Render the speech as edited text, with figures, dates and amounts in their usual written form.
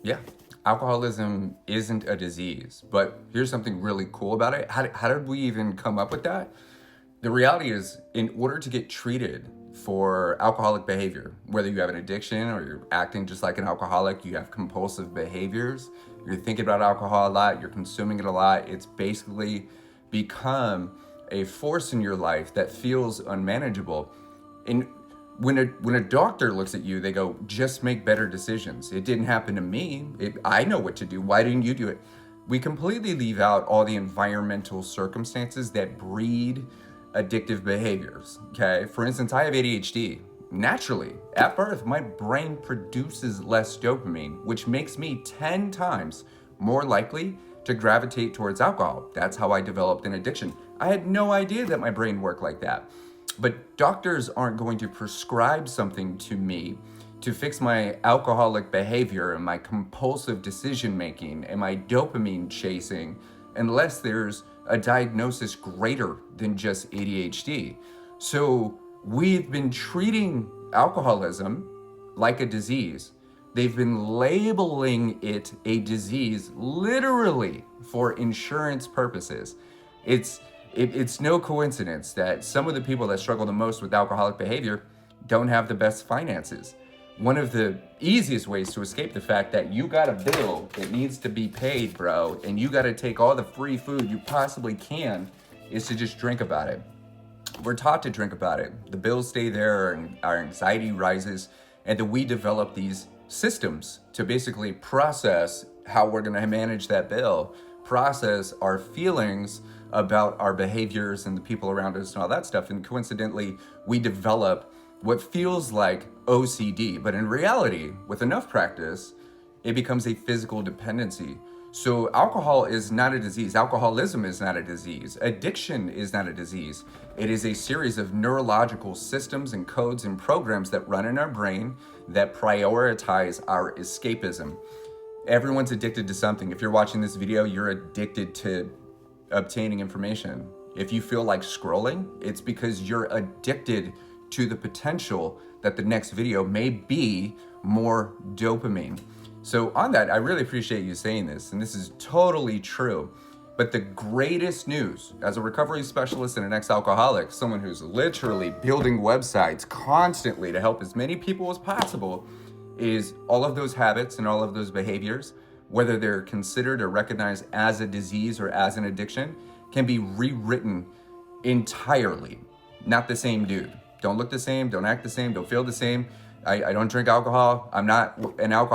Yeah, alcoholism isn't a disease, but here's something really cool about it. How did we even come up with that? The reality is, in order to get treated for alcoholic behavior, whether you have an addiction or you're acting just like an alcoholic, you have compulsive behaviors, you're thinking about alcohol a lot, you're consuming it a lot, it's basically become a force in your life that feels unmanageable. And when a doctor looks at you, they go, just make better decisions. It didn't happen to me. I know what to do. Why didn't you do it? We completely leave out all the environmental circumstances that breed addictive behaviors. Okay. For instance, I have ADHD. Naturally, at birth, my brain produces less dopamine, which makes me 10 times more likely to gravitate towards alcohol. That's how I developed an addiction. I had no idea that my brain worked like that. But doctors aren't going to prescribe something to me to fix my alcoholic behavior and my compulsive decision making and my dopamine chasing unless there's a diagnosis greater than just ADHD. So we've been treating alcoholism like a disease. They've been labeling it a disease literally for insurance purposes. It's it's no coincidence that some of the people that struggle the most with alcoholic behavior don't have the best finances. One of the easiest ways to escape the fact that you got a bill that needs to be paid, bro, and you got to take all the free food you possibly can is to just drink about it. We're taught to drink about it. The bills stay there and our anxiety rises, and then we develop these systems to basically process how we're going to manage that bill, process our feelings about our behaviors and the people around us and all that stuff. And coincidentally, we develop what feels like OCD, but in reality, with enough practice, it becomes a physical dependency. So alcohol is not a disease. Alcoholism is not a disease. Addiction is not a disease. It is a series of neurological systems and codes and programs that run in our brain that prioritize our escapism. Everyone's addicted to something. If you're watching this video, you're addicted to obtaining information. If you feel like scrolling, it's because you're addicted to the potential that the next video may be more dopamine. So on that, I really appreciate you saying this, and this is totally true. But the greatest news, as a recovery specialist and an ex-alcoholic, someone who's literally building websites constantly to help as many people as possible, is all of those habits and all of those behaviors, whether they're considered or recognized as a disease or as an addiction, can be rewritten entirely. Not the same dude. Don't look the same, don't act the same, don't feel the same. I don't drink alcohol. I'm not an alcoholic.